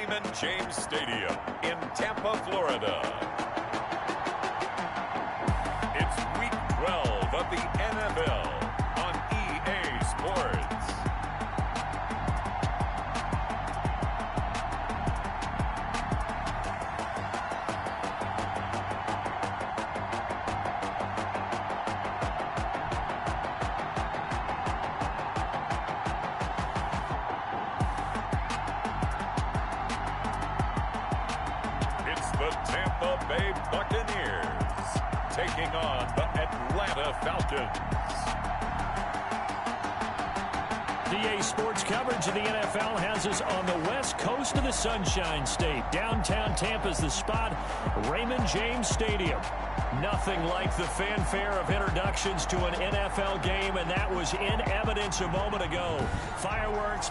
Raymond James Stadium in Tampa, Florida. It's Week 12 of the NFL on EA Sports. The Tampa Bay Buccaneers taking on the Atlanta Falcons. EA Sports coverage of the NFL has us on the west coast of the Sunshine State. Downtown Tampa's the spot, Raymond James Stadium. Nothing like the fanfare of introductions to an NFL game, and that was in evidence a moment ago. Fireworks.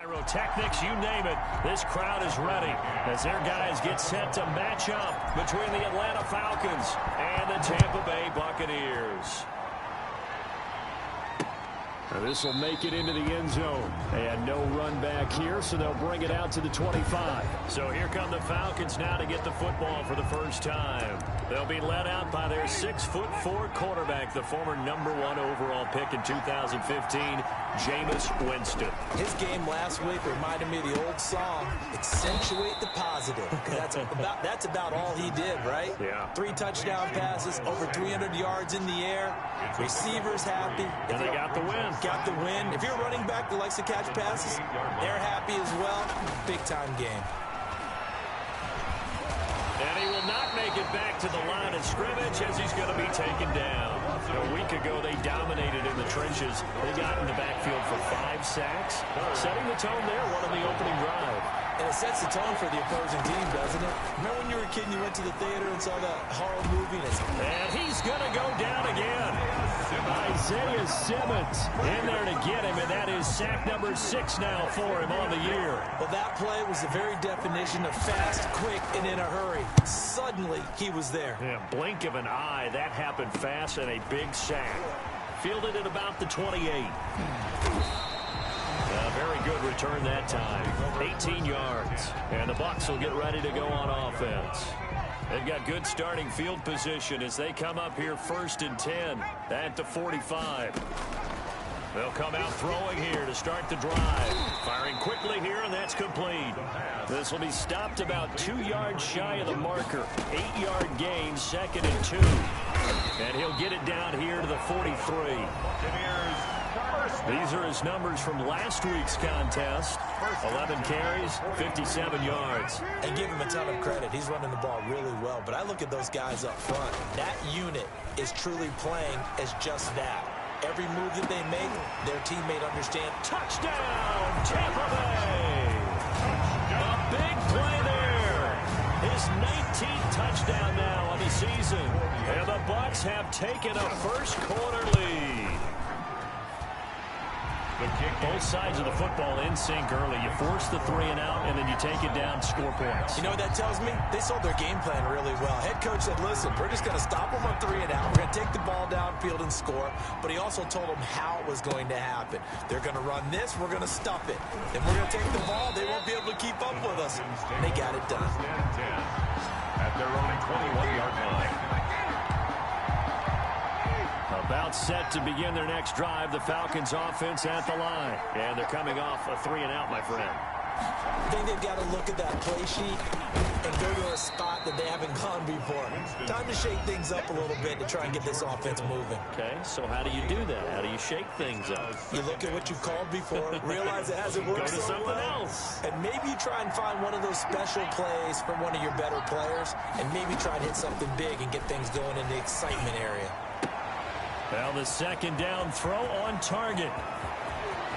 Pyrotechnics, you name it, this crowd is ready as their guys get set to match up between the Atlanta Falcons and the Tampa Bay Buccaneers. This will make it into the end zone. And no run back here, so they'll bring it out to the 25. So here come the Falcons now to get the football for the first time. They'll be led out by their 6'4" quarterback, the former #1 overall pick in 2015, Jameis Winston. His game last week reminded me of the old song, accentuate the positive. That's about all he did, right? Yeah. 3 touchdown passes, over 300 yards in the air. Receivers happy. And they got the win. Got the win. If you're a running back that likes to catch passes, they're happy as well. Big-time game. And he will not make it back to the line of scrimmage as he's going to be taken down. A week ago, they dominated in the trenches. They got in the backfield for 5 sacks. Setting the tone there, one on the opening drive. And it sets the tone for the opposing team, doesn't it? Remember when you were a kid and you went to the theater and saw that horror movie? And he's going to go down again. Isaiah Simmons in there to get him, and that is sack number 6 now for him on the year. Well, that play was the very definition of fast, quick, and in a hurry. Suddenly, he was there. Yeah, blink of an eye, that happened fast, and a big sack. Fielded at about the 28. Very good return that time. 18 yards. And the Bucs will get ready to go on offense. They've got good starting field position as they come up here 1st and 10 at the 45. They'll come out throwing here to start the drive. Firing quickly here, and that's complete. This will be stopped about 2 yards shy of the marker. 8-yard gain, 2nd and 2. And he'll get it down here to the 43. These are his numbers from last week's contest. 11 carries, 57 yards. And give him a ton of credit. He's running the ball really well. But I look at those guys up front. That unit is truly playing as just that. Every move that they make, their teammate understands. Touchdown, Tampa Bay! A big play there. His 19th touchdown now on the season. And the Bucs have taken a first-quarter lead. Both sides of the football in sync early. You force the 3 and out, and then you take it down, score points. You know what that tells me? They sold their game plan really well. Head coach said, listen, we're just going to stop them on 3 and out. We're going to take the ball downfield and score. But he also told them how it was going to happen. They're going to run this. We're going to stuff it. Then we're going to take the ball. They won't be able to keep up with us. And they got it done. At their own 21-yard line. About set to begin their next drive, the Falcons offense at the line. And they're coming off a 3 and out, my friend. I think they've got to look at that play sheet and go to a spot that they haven't gone before. Time to shake things up a little bit to try and get this offense moving. Okay, so how do you do that? How do you shake things up? You look at what you've called before, realize it hasn't worked Go to so something well, else. and maybe you try and find one of those special plays from one of your better players, and maybe try and hit something big and get things going in the excitement area. Well, the 2nd down throw on target.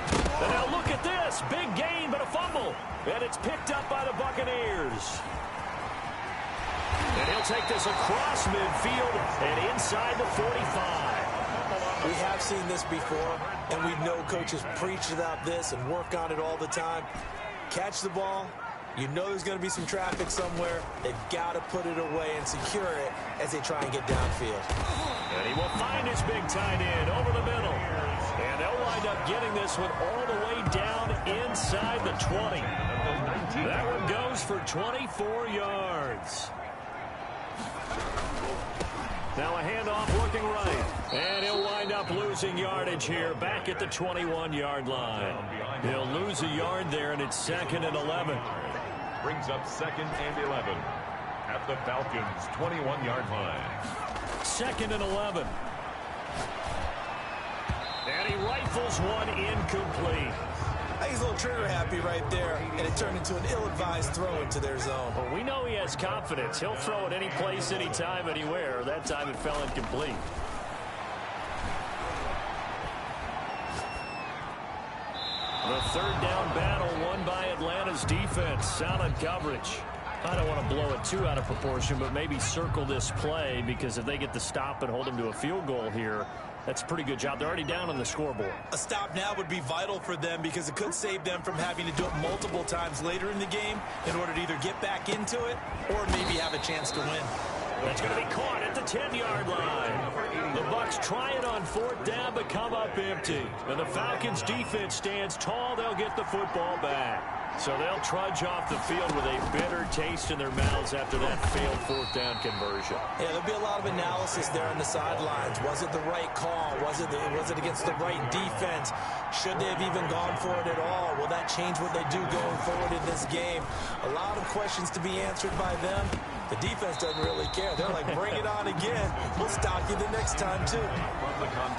And now look at this. Big gain, but a fumble. And it's picked up by the Buccaneers. And he'll take this across midfield and inside the 45. We have seen this before, and we know coaches preach about this and work on it all the time. Catch the ball. You know there's going to be some traffic somewhere. They've got to put it away and secure it as they try and get downfield. And he will find his big tight end over the middle. And they'll wind up getting this one all the way down inside the 20. That one goes for 24 yards. Now a handoff looking right. And he'll wind up losing yardage here back at the 21-yard line. He'll lose a yard there, and it's 2nd and 11. Brings up 2nd and 11 at the Falcons' 21-yard line. 2nd and 11. And he rifles one incomplete. I think he's a little trigger happy right there, and it turned into an ill-advised throw into their zone. Well, we know he has confidence. He'll throw it any place, anytime, anywhere. That time it fell incomplete. The 3rd down battle won by Atlanta's defense. Solid coverage. I don't want to blow it too out of proportion, but maybe circle this play, because if they get the stop and hold him to a field goal here, That's a pretty good job. They're already down on the scoreboard. A stop now would be vital for them because it could save them from having to do it multiple times later in the game in order to either get back into it or maybe have a chance to win. That's going to be caught at the 10-yard line. The Bucs try it on 4th down but come up empty. And the Falcons defense stands tall. They'll get the football back. So they'll trudge off the field with a bitter taste in their mouths after that failed 4th down conversion. Yeah, there'll be a lot of analysis there on the sidelines. Was it the right call? Was it against the right defense? Should they have even gone for it at all? Will that change what they do going forward in this game? A lot of questions to be answered by them. The defense doesn't really care. They're like, bring it on again. We'll stop you the next time, too.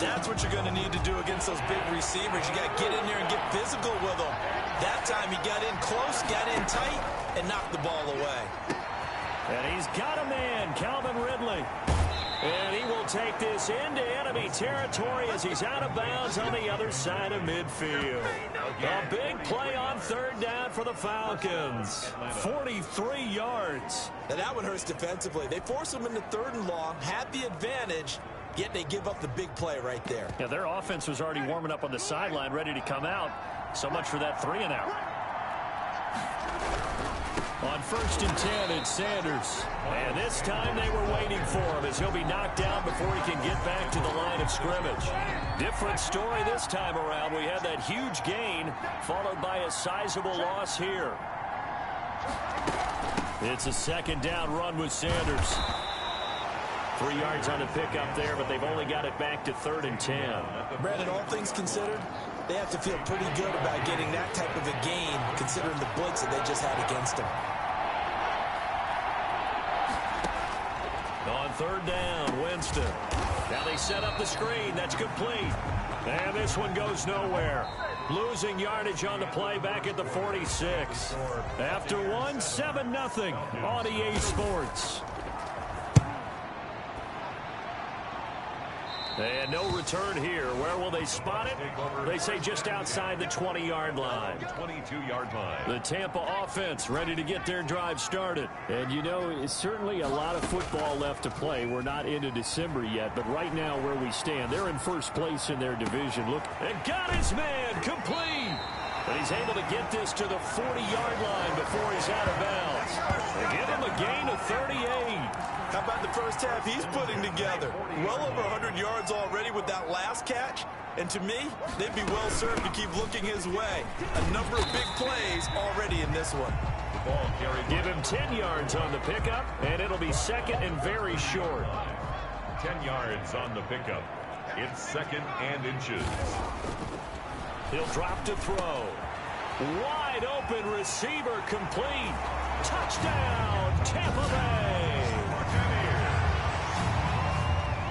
That's what you're going to need to do against those big receivers. You got to get in there and get physical with them. That time he got in close, got in tight, and knocked the ball away. And he's got a man, Calvin Ridley. And he will take this into enemy territory as he's out of bounds on the other side of midfield. A big play on 3rd down for the Falcons. 43 yards. Now that one hurts defensively. They force him into 3rd and long, had the advantage, yet they give up the big play right there. Yeah, their offense was already warming up on the sideline, ready to come out. So much for that 3 and out. On 1st and 10, it's Sanders. And this time they were waiting for him as he'll be knocked down before he can get back to the line of scrimmage. Different story this time around. We had that huge gain followed by a sizable loss here. It's a 2nd down run with Sanders. 3 yards on the pickup there, but they've only got it back to 3rd and 10. Brandon, all things considered, they have to feel pretty good about getting that type of a gain considering the blitz that they just had against them. On 3rd down, Winston. Now they set up the screen. That's complete. And this one goes nowhere. Losing yardage on the play back at the 46. After one, 7-0 on EA Sports. And no return here. Where will they spot it? They say just outside the 20-yard line. 22-yard line. The Tampa offense ready to get their drive started. And, you know, it's certainly a lot of football left to play. We're not into December yet, but right now where we stand, they're in 1st place in their division. Look, and got his man complete. But he's able to get this to the 40-yard line before he's out of bounds. They give him a gain of 38. How about the first half he's putting together? Well over 100 yards already with that last catch. And to me, they'd be well served to keep looking his way. A number of big plays already in this one. The ball carried. Give him 10 yards on the pickup, and it'll be 2nd and very short. 10 yards on the pickup. It's 2nd and inches. He'll drop to throw. Wide open receiver complete. Touchdown, Tampa Bay.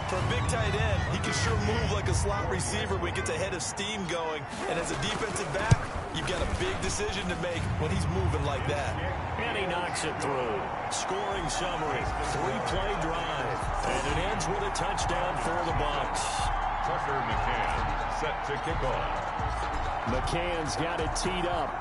For a big tight end, he can sure move like a slot receiver when he gets a head of steam going. And as a defensive back, you've got a big decision to make when he's moving like that. And he knocks it through. Scoring summary, 3-play drive. And it ends with a touchdown for the Bucs. Tucker McCann set to kick off. McCann's got it teed up.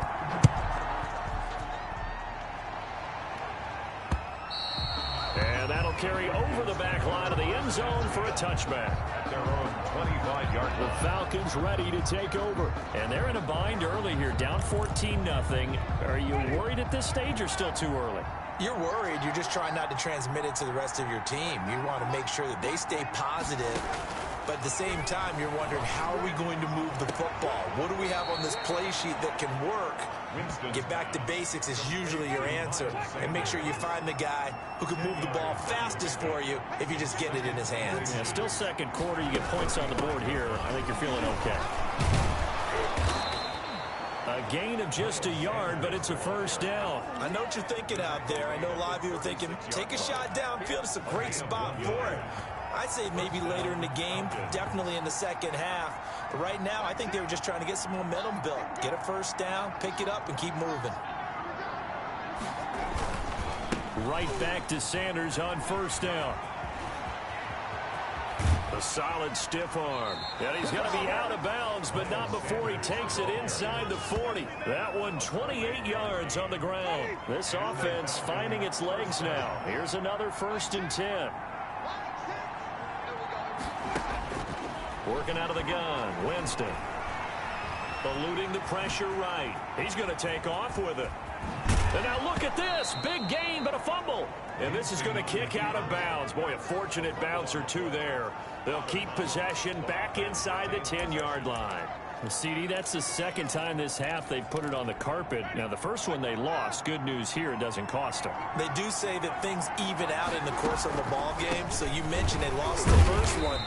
And that'll carry over the back line of the end zone for a touchback. At their own 25-yard line. The Falcons ready to take over. And they're in a bind early here, down 14-0. Are you worried at this stage or still too early? You're worried. You're just trying not to transmit it to the rest of your team. You want to make sure that they stay positive. But at the same time, you're wondering, how are we going to move the football? What do we have on this play sheet that can work? Get back to basics is usually your answer. And make sure you find the guy who can move the ball fastest for you if you just get it in his hands. Yeah, still 2nd quarter. You get points on the board here. I think you're feeling okay. A gain of just a yard, but it's a 1st down. I know what you're thinking out there. I know a lot of you are thinking, take a shot downfield. It's a great spot for it. I'd say maybe later in the game, definitely in the 2nd half. But right now, I think they were just trying to get some momentum built. Get a 1st down, pick it up, and keep moving. Right back to Sanders on 1st down. A solid stiff arm. And he's going to be out of bounds, but not before he takes it inside the 40. That one 28 yards on the ground. This offense finding its legs now. Here's another 1st and 10. Working out of the gun, Winston. Eluding the pressure right. He's going to take off with it. And now look at this. Big gain, but a fumble. And this is going to kick out of bounds. Boy, a fortunate bounce or two there. They'll keep possession back inside the 10-yard line. Well, CD, that's the second time this half they put it on the carpet. Now, the first one they lost. Good news here, it doesn't cost them. They do say that things even out in the course of the ball game. So you mentioned they lost the first one.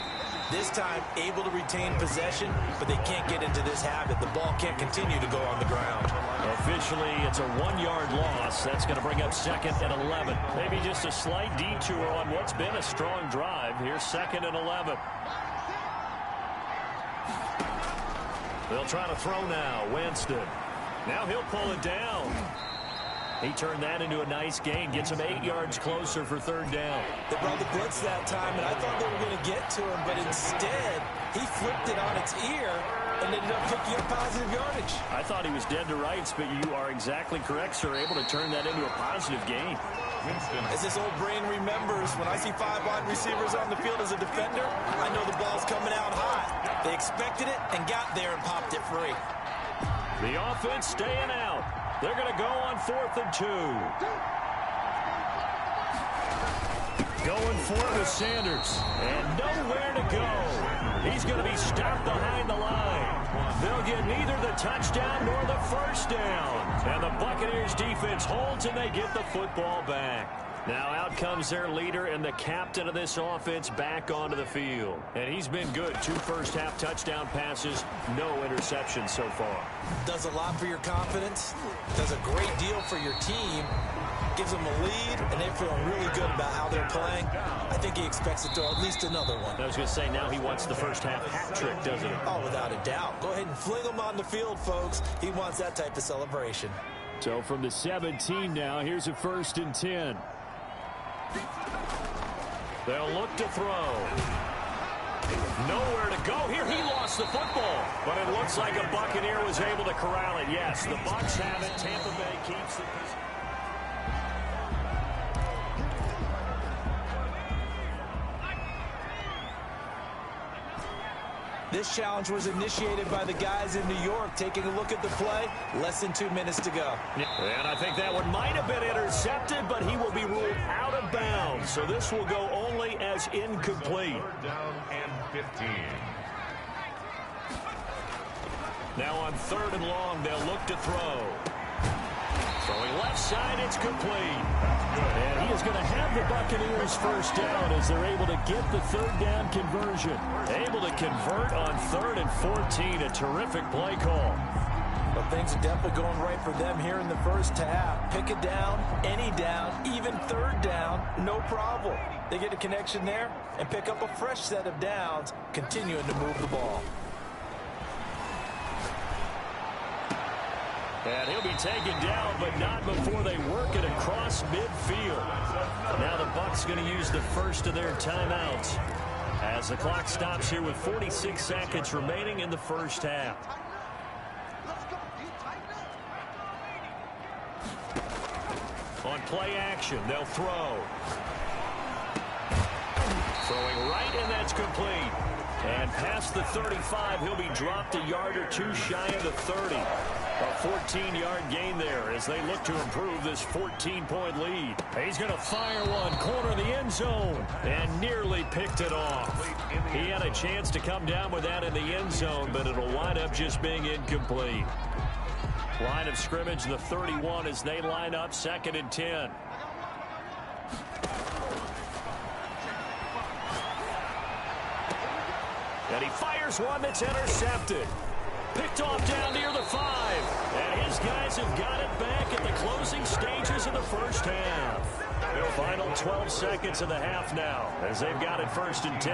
This time, able to retain possession, but they can't get into this habit. The ball can't continue to go on the ground. Officially, it's a 1-yard loss. That's going to bring up 2nd and 11. Maybe just a slight detour on what's been a strong drive. Here's 2nd and 11. They'll try to throw now. Winston. Now he'll pull it down. He turned that into a nice gain. Gets him 8 yards closer for 3rd down. They brought the blitz that time, and I thought they were going to get to him, but instead, he flipped it on its ear and ended up picking up positive yardage. I thought he was dead to rights, but you are exactly correct, sir. Able to turn that into a positive gain. As this old brain remembers, when I see 5 wide receivers on the field as a defender, I know the ball's coming out high. They expected it and got there and popped it free. The offense staying out. They're going to go on 4th and 2. Going for it with Sanders. And nowhere to go. He's going to be stopped behind the line. They'll get neither the touchdown nor the first down. And the Buccaneers defense holds and they get the football back. Now out comes their leader and the captain of this offense back onto the field. And he's been good. 2 first-half touchdown passes, no interceptions so far. Does a lot for your confidence. Does a great deal for your team. Gives them a lead, and they're feeling really good about how they're playing. I think he expects to throw at least another one. I was going to say, now he wants the first-half hat trick, doesn't he? Oh, without a doubt. Go ahead and fling him on the field, folks. He wants that type of celebration. So from the 17 now, here's a 1st and 10. They'll look to throw. Nowhere to go. Here he lost the football. But it looks like a Buccaneer was able to corral it. Yes, the Bucs have it. Tampa Bay keeps the position. This challenge was initiated by the guys in New York. Taking a look at the play, less than 2 minutes to go. And I think that one might have been intercepted, but he will be ruled out of bounds. So this will go only as incomplete. 3rd down and 15. Now on 3rd and long, they'll look to throw. Throwing left side, it's complete. And he is going to have the Buccaneers first down as they're able to get the 3rd down conversion. Able to convert on 3rd and 14. A terrific play call. But things are definitely going right for them here in the first half. Pick a down, any down, even 3rd down, no problem. They get a connection there and pick up a fresh set of downs, continuing to move the ball. And he'll be taken down, but not before they work it across midfield. Now the Bucs going to use the first of their timeouts as the clock stops here with 46 seconds remaining in the first half. On play action, they'll throw. Throwing right, and that's complete. And past the 35, he'll be dropped a yard or two shy of the 30. A 14-yard gain there as they look to improve this 14-point lead. He's going to fire one, corner of the end zone, and nearly picked it off. He had a chance to come down with that in the end zone, but it'll wind up just being incomplete. Line of scrimmage, the 31 as they line up 2nd and 10. And he fires one that's intercepted. Picked off down near the 5. And his guys have got it back at the closing stages of the first half. Final 12 seconds of the half now as they've got it 1st and 10.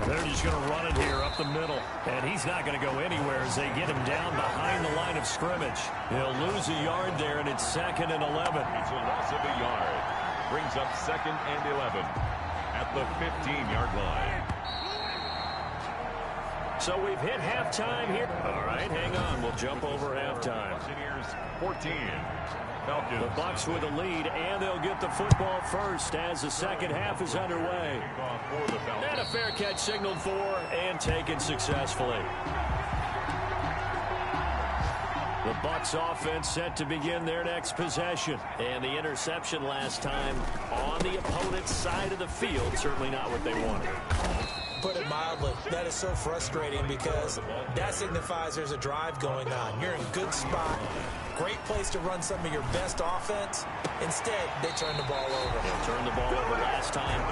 And they're just going to run it here up the middle. And he's not going to go anywhere as they get him down behind the line of scrimmage. He'll lose a yard there, and it's 2nd and 11. It's a loss of a yard. Brings up 2nd and 11 at the 15-yard line. So we've hit halftime here. All right, hang on. We'll jump over halftime. Buccaneers 14. Falcons. The Bucs with a lead, and they'll get the football first as the second half is underway. And a fair catch signaled for and taken successfully. The Bucs offense set to begin their next possession. And the interception last time on the opponent's side of the field. Certainly not what they wanted. Put it mildly, that is so frustrating because that signifies there's a drive going on. You're in a good spot. Great place to run some of your best offense. Instead, they turn the ball over. They'll turn the ball over last time.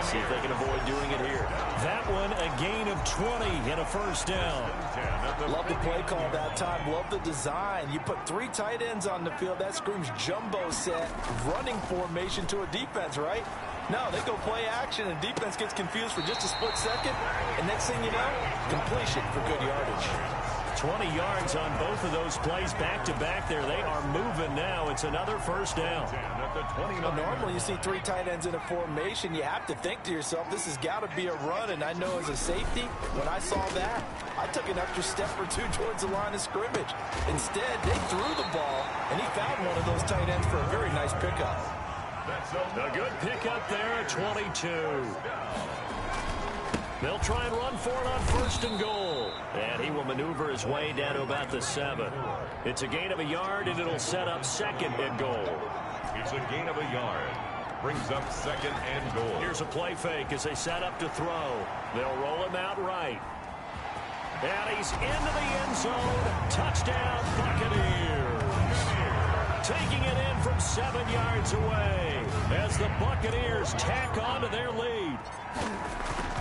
See if they can avoid doing it here. That one, a gain of 20 and a first down. Love the play call that time. Love the design. You put 3 tight ends on the field. That screams jumbo set, running formation to a defense, right? No, they go play action, and defense gets confused for just a split second. And next thing you know, completion for good yardage. 20 yards on both of those plays back-to-back there. They are moving now. It's another first down. Well, normally you see 3 tight ends in a formation. You have to think to yourself, this has got to be a run. And I know as a safety, when I saw that, I took an extra step or 2 towards the line of scrimmage. Instead, they threw the ball, and he found one of those tight ends for a very nice pickup. A good pickup there at 22. They'll try and run for it on first and goal. And he will maneuver his way down to about the 7. It's a gain of a yard, and it'll set up second and goal. It's a gain of a yard. Brings up second and goal. Here's a play fake as they set up to throw. They'll roll him out right. And he's into the end zone. Touchdown, Buccaneers. Taking it in from 7 yards away as the Buccaneers tack on to their lead.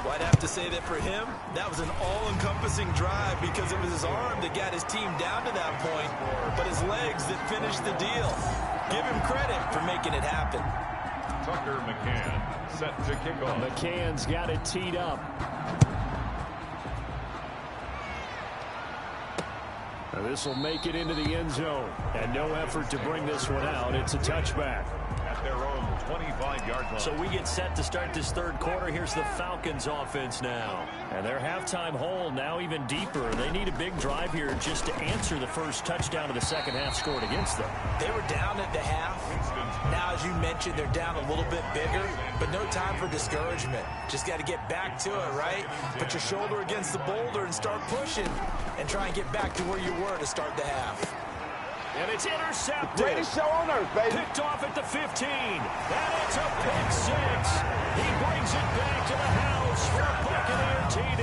Well, I'd have to say that for him, that was an all-encompassing drive because it was his arm that got his team down to that point, but his legs that finished the deal. Give him credit for making it happen. Tucker McCann set to kick off. McCann's got it teed up. This will make it into the end zone. And no effort to bring this one out. It's a touchback. At their own 25-yard line. So we get set to start this third quarter. Here's the Falcons offense now. And their halftime hole now even deeper. They need a big drive here just to answer the first touchdown of the second half scored against them. They were down at the half. Now, as you mentioned, they're down a little bit bigger, but no time for discouragement. Just got to get back to it, right? Put your shoulder against the boulder and start pushing and try and get back to where you were to start the half. And it's intercepted. Greatest show on earth, baby. Picked off at the 15. And it's a pick 6. He brings it back to the house for a Buccaneer TD.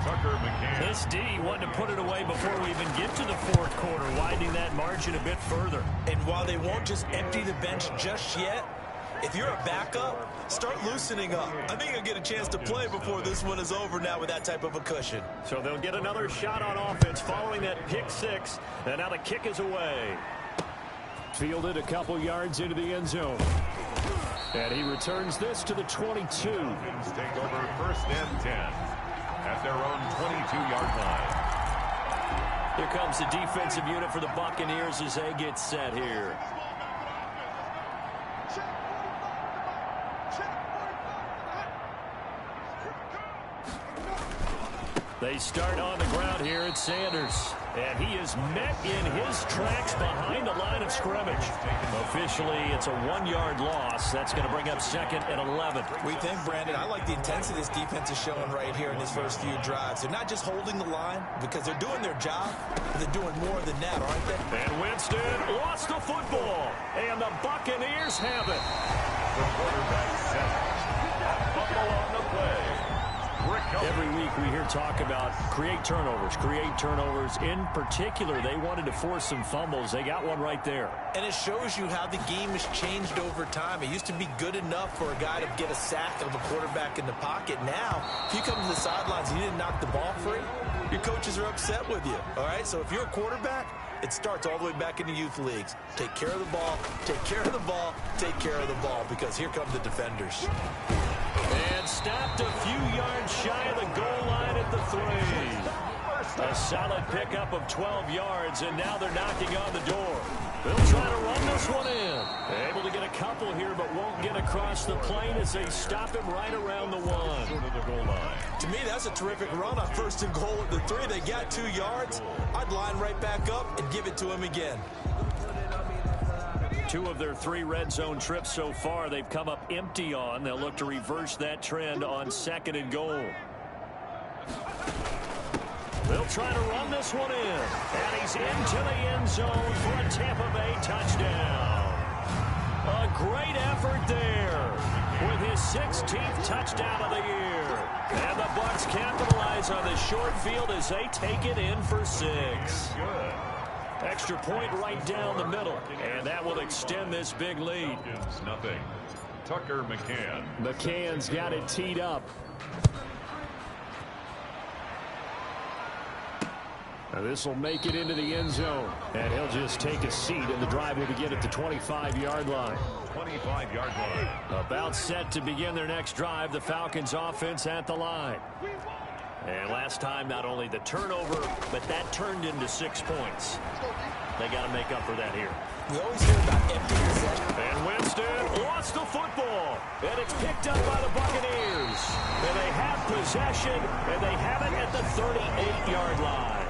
Tucker McCann. This D wanted to put it away before we even get to the fourth quarter, widening that margin a bit further. And while they won't just empty the bench just yet, if you're a backup, start loosening up. I think you'll get a chance to play before this one is over now with that type of a cushion. So they'll get another shot on offense following that pick 6. And now the kick is away. Fielded a couple yards into the end zone. And he returns this to the 22. Falcons take over first and 10 at their own 22-yard line. Here comes the defensive unit for the Buccaneers as they get set here. They start on the ground here at Sanders. And he is met in his tracks behind the line of scrimmage. Officially, it's a 1-yard loss. That's going to bring up second and 11. We think, Brandon, I like the intensity this defense is showing right here in these first few drives. They're not just holding the line because they're doing their job, but they're doing more than that, aren't they? And Winston lost the football. And the Buccaneers have it. The quarterback set. Buffalo on the play. Every week we hear talk about create turnovers. In particular, they wanted to force some fumbles. They got one right there. And it shows you how the game has changed over time. It used to be good enough for a guy to get a sack of a quarterback in the pocket. Now, if you come to the sidelines and you didn't knock the ball free, your coaches are upset with you. All right, so if you're a quarterback, it starts all the way back in the youth leagues. Take care of the ball, take care of the ball, take care of the ball, because here come the defenders. And stopped a few yards shy of the goal line at the 3. A solid pickup of 12 yards, and now they're knocking on the door. They'll try to run this one in. Able to get a couple here, but won't get across the plane as they stop him right around the 1. Short of the goal line. To me, that's a terrific run on 1st and goal at the 3. They got 2 yards. I'd line right back up and give it to him again. 2 of their 3 red zone trips so far they've come up empty on. They'll look to reverse that trend on 2nd and goal. They'll try to run this one in. And he's into the end zone for a Tampa Bay touchdown. A great effort there with his 16th touchdown of the year. And the Bucs capitalize on the short field as they take it in for 6. Good. Extra point right down the middle. And that will extend this big lead. Nothing. Tucker McCann. McCann's got it teed up. Now this will make it into the end zone. And he'll just take a seat, and the drive will begin at the 25-yard line. 25-yard line. About set to begin their next drive. The Falcons offense at the line. And last time, not only the turnover, but that turned into 6 points. They got to make up for that here. We always hear about empty possession. And Winston lost the football. And it's picked up by the Buccaneers. And they have possession, and they have it at the 38-yard line.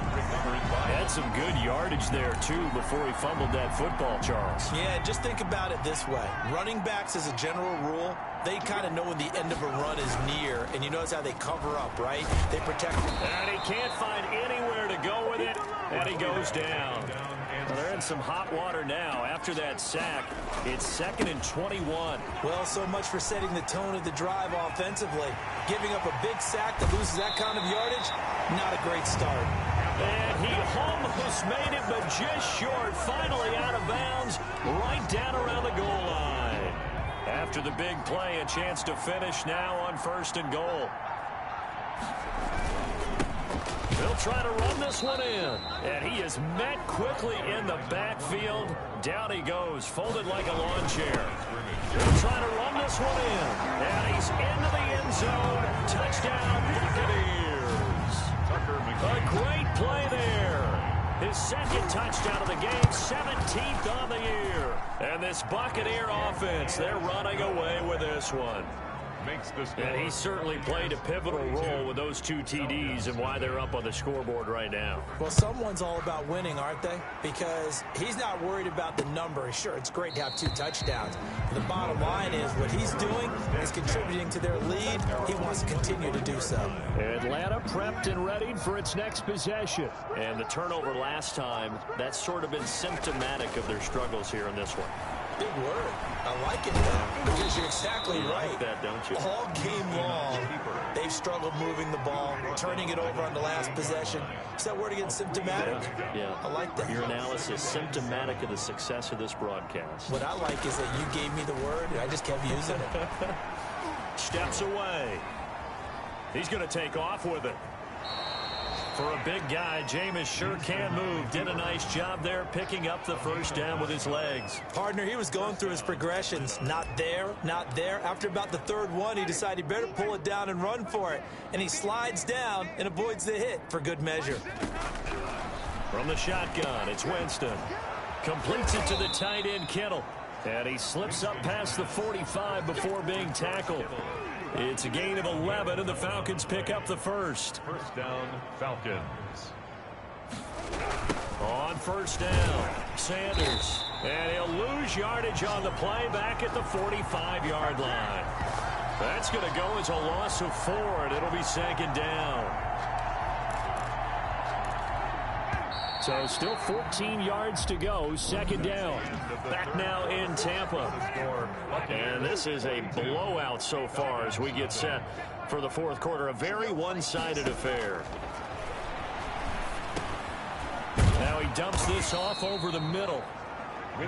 Had some good yardage there, too, before he fumbled that football, Charles. Yeah, just think about it this way. Running backs, as a general rule, they kind of know when the end of a run is near, and you notice how they cover up, right? They protect. And he can't find anywhere to go with it, and he goes down. Well, they're in some hot water now. After that sack, it's 2nd and 21. Well, so much for setting the tone of the drive offensively. Giving up a big sack that loses that kind of yardage, not a great start. And he almost made it, but just short. Finally out of bounds, right down around the goal line. After the big play, a chance to finish now on 1st and goal. They'll try to run this one in. And he is met quickly in the backfield. Down he goes, folded like a lawn chair. They'll try to run this one in. And he's into the end zone. Touchdown, Buccaneers. A great play there. His 2nd touchdown of the game, 17th on the year. And this Buccaneer offense, they're running away with this one. Makes the score. And he certainly played a pivotal role with those 2 TDs and why they're up on the scoreboard right now. Well, someone's all about winning, aren't they? Because he's not worried about the number. Sure, it's great to have 2 touchdowns. But the bottom line is what he's doing is contributing to their lead. He wants to continue to do so. Atlanta prepped and readied for its next possession. And the turnover last time, that's sort of been symptomatic of their struggles here in this one. Big word. I like it, though, because you're exactly right. You like that, don't you? All game long, they've struggled moving the ball, turning it over on the last possession. Is that word again, symptomatic? Yeah. I like that. Your analysis, symptomatic of the success of this broadcast. What I like is that you gave me the word, and I just kept using it. Steps away. He's going to take off with it. For a big guy, Jameis sure can move. Did a nice job there picking up the 1st down with his legs. Partner, he was going through his progressions. Not there, not there. After about the 3rd one, he decided he better pull it down and run for it. And he slides down and avoids the hit for good measure. From the shotgun, it's Winston. Completes it to the tight end, Kittle. And he slips up past the 45 before being tackled. It's a gain of 11, and the Falcons pick up the 1st. 1st down, Falcons. On 1st down, Sanders. And he'll lose yardage on the play back at the 45-yard line. That's going to go as a loss of 4, and it'll be 2nd down. So still 14 yards to go, 2nd down. Back now in Tampa. And this is a blowout so far as we get set for the 4th quarter. A very one-sided affair. Now he dumps this off over the middle.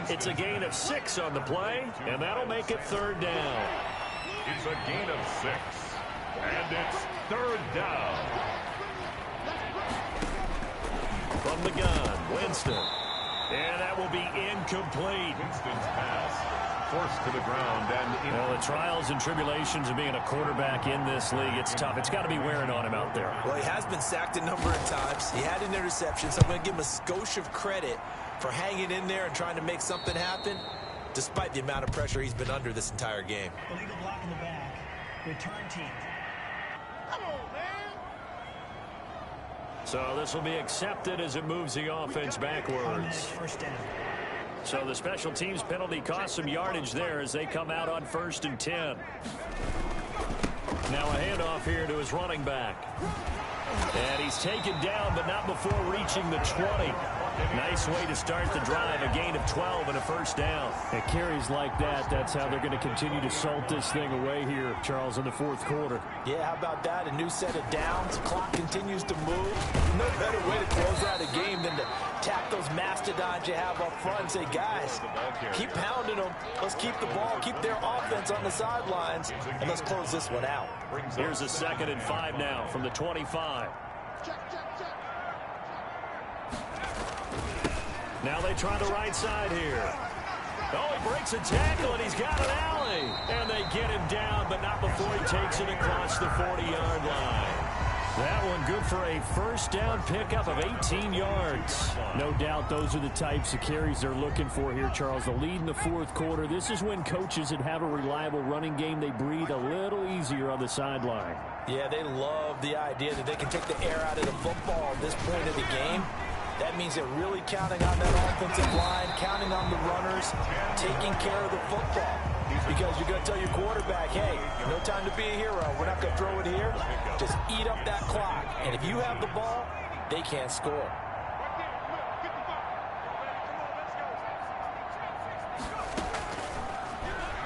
It's a gain of 6 on the play, and that'll make it 3rd down. It's a gain of 6. And it's 3rd down. From the gun, Winston. And that will be incomplete. Winston's pass forced to the ground. And well, the trials and tribulations of being a quarterback in this league, it's tough. It's got to be wearing on him out there. Well, he has been sacked a number of times. He had an interception, so I'm going to give him a skosh of credit for hanging in there and trying to make something happen, despite the amount of pressure he's been under this entire game. Illegal block in the back. Return team. come on, man. So this will be accepted as it moves the offense backwards. First down. So the special teams penalty cost some yardage there as they come out on 1st and 10. Now a handoff here to his running back. And he's taken down, but not before reaching the 20. Nice way to start the drive, a gain of 12 and a first down. At carries like that, that's how they're going to continue to salt this thing away here, Charles, in the 4th quarter. Yeah, how about that? A new set of downs. Clock continues to move. No better way to close out a game than to tap those mastodons you have up front and say, guys, keep pounding them. Let's keep the ball, keep their offense on the sidelines, and let's close this one out. Here's a 2nd and 5 now from the 25. Now they try the right side here. Oh, he breaks a tackle, and he's got an alley. And they get him down, but not before he takes it across the 40-yard line. That one good for a first down pickup of 18 yards. No doubt those are the types of carries they're looking for here, Charles. The lead in the 4th quarter. This is when coaches that have a reliable running game, they breathe a little easier on the sideline. Yeah, they love the idea that they can take the air out of the football at this point of the game. That means they're really counting on that offensive line, counting on the runners, taking care of the football. Because you're going to tell your quarterback, hey, no time to be a hero. We're not going to throw it here. Just eat up that clock. And if you have the ball, they can't score.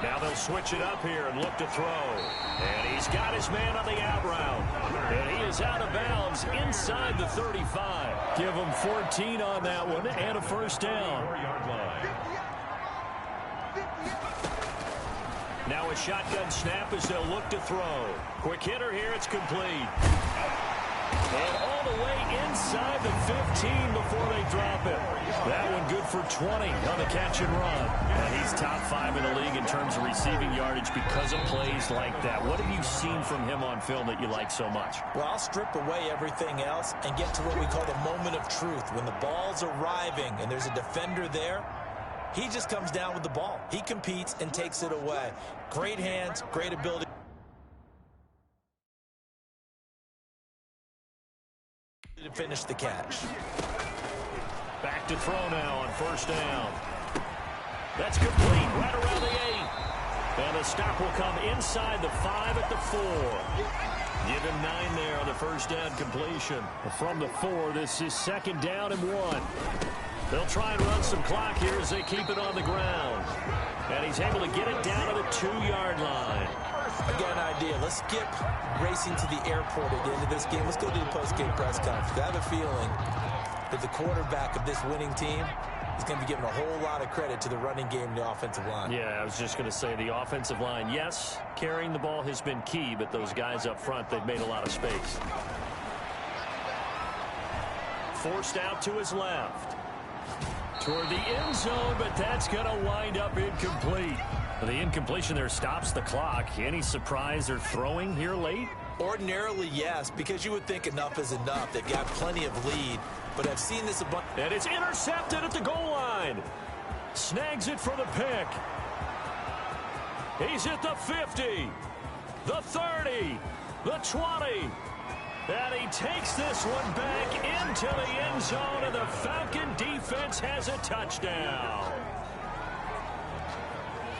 Now they'll switch it up here and look to throw. And he's got his man on the out route. And he is out of bounds inside the 35. Give him 14 on that one and a first down. Now a shotgun snap as they'll look to throw. Quick hitter here, it's complete. And all the way inside the 15 before they drop it. That one good for 20 on the catch and run. And he's top 5 in the league in terms of receiving yardage because of plays like that. What have you seen from him on film that you like so much? Well, I'll strip away everything else and get to what we call the moment of truth. When the ball's arriving and there's a defender there, he just comes down with the ball. He competes and takes it away. Great hands, great ability to finish the catch. Back to throw now on first down. That's complete right around the 8. And the stop will come inside the 5 at the 4. Give him 9 there on the first down completion. From the 4, this is 2nd down and 1. They'll try and run some clock here as they keep it on the ground. And he's able to get it down to the 2-yard line. I got an idea. Let's skip racing to the airport at the end of this game. Let's go to the post-game press conference. I have a feeling that the quarterback of this winning team is going to be giving a whole lot of credit to the running game and the offensive line. Yeah, I was just going to say the offensive line, yes, carrying the ball has been key, but those guys up front, they've made a lot of space. Forced out to his left. Toward the end zone, but that's going to wind up incomplete. The incompletion there stops the clock. Any surprise they're throwing here late? Ordinarily, yes, because you would think enough is enough. They've got plenty of lead, but I've seen this a bunch. And it's intercepted at the goal line. Snags it for the pick. He's at the 50, the 30, the 20. And he takes this one back into the end zone, and the Falcon defense has a touchdown.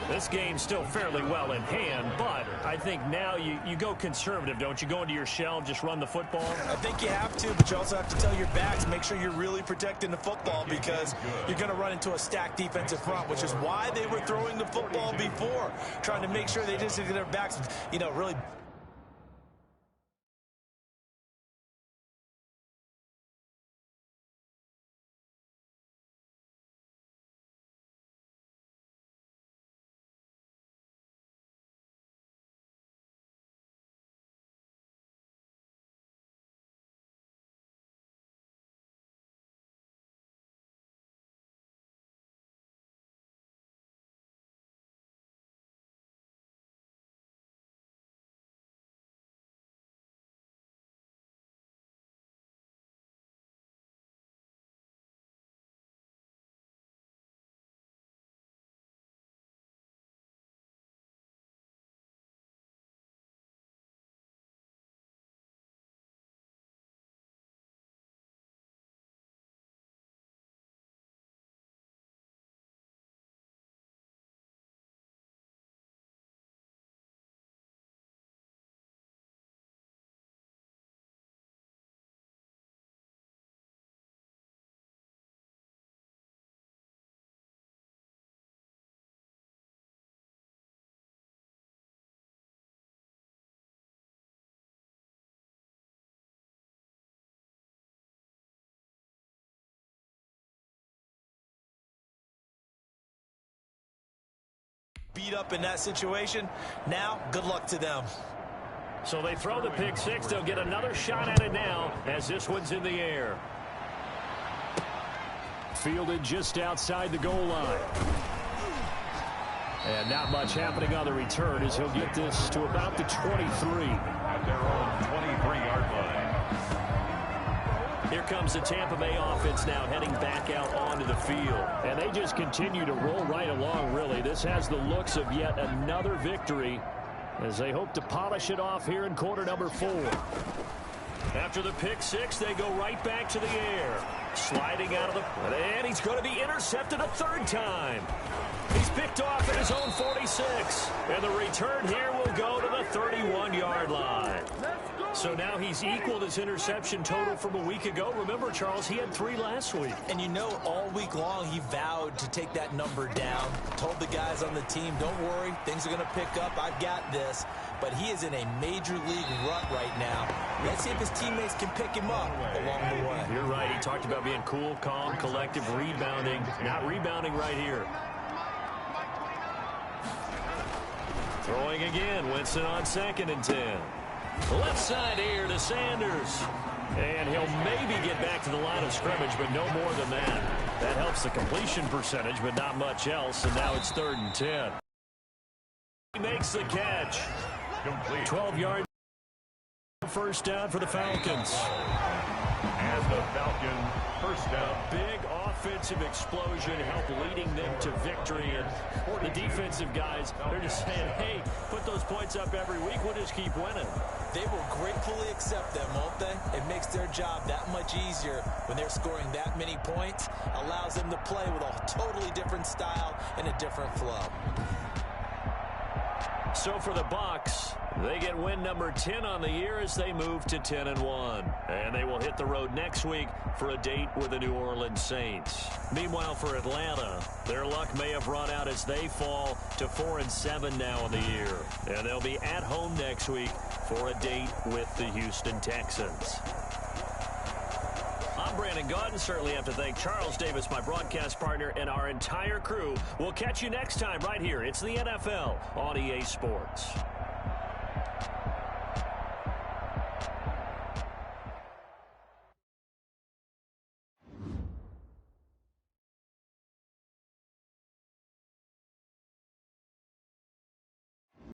This game's still fairly well in hand, but I think now you go conservative, don't you? Go into your shell and just run the football? I think you have to, but you also have to tell your backs, make sure you're really protecting the football because you're going to run into a stacked defensive front, which is why they were throwing the football before, trying to make sure they just get their backs, really beat up in that situation. Now, good luck to them. So they throw the pick six. They'll get another shot at it now as this one's in the air. Fielded just outside the goal line. And not much happening on the return as he'll get this to about the 23. At their own 23-yard line. Here comes the Tampa Bay offense now heading back out onto the field. And they just continue to roll right along, really. This has the looks of yet another victory as they hope to polish it off here in quarter number 4. After the pick six, they go right back to the air. Sliding out of the... And he's going to be intercepted a third time. He's picked off at his own 46. And the return here will go to the 31-yard line. So now he's equaled his interception total from a week ago. Remember, Charles, he had 3 last week. And you know, all week long he vowed to take that number down. Told the guys on the team, don't worry, things are going to pick up. I've got this. But he is in a major league rut right now. Let's see if his teammates can pick him up along the way. You're right. He talked about being cool, calm, collective, rebounding. Not rebounding right here. Throwing again. Winston on 2nd and 10. Left side here to Sanders. And he'll maybe get back to the line of scrimmage, but no more than that. That helps the completion percentage, but not much else. And now it's 3rd and 10. He makes the catch. Complete. 12 yards. First down for the Falcons. And the Falcon first down. Big offensive explosion helped leading them to victory. And the defensive guys, they're just saying, hey, put those points up every week. We'll just keep winning. They will gratefully accept them, won't they? It makes their job that much easier when they're scoring that many points. Allows them to play with a totally different style and a different flow. So for the Bucs, they get win number 10 on the year as they move to 10-1. And they will hit the road next week for a date with the New Orleans Saints. Meanwhile, for Atlanta, their luck may have run out as they fall to 4-7 now in the year. And they'll be at home next week for a date with the Houston Texans. I'm Brandon Gaudin. Certainly have to thank Charles Davis, my broadcast partner, and our entire crew. We'll catch you next time right here. It's the NFL on EA Sports.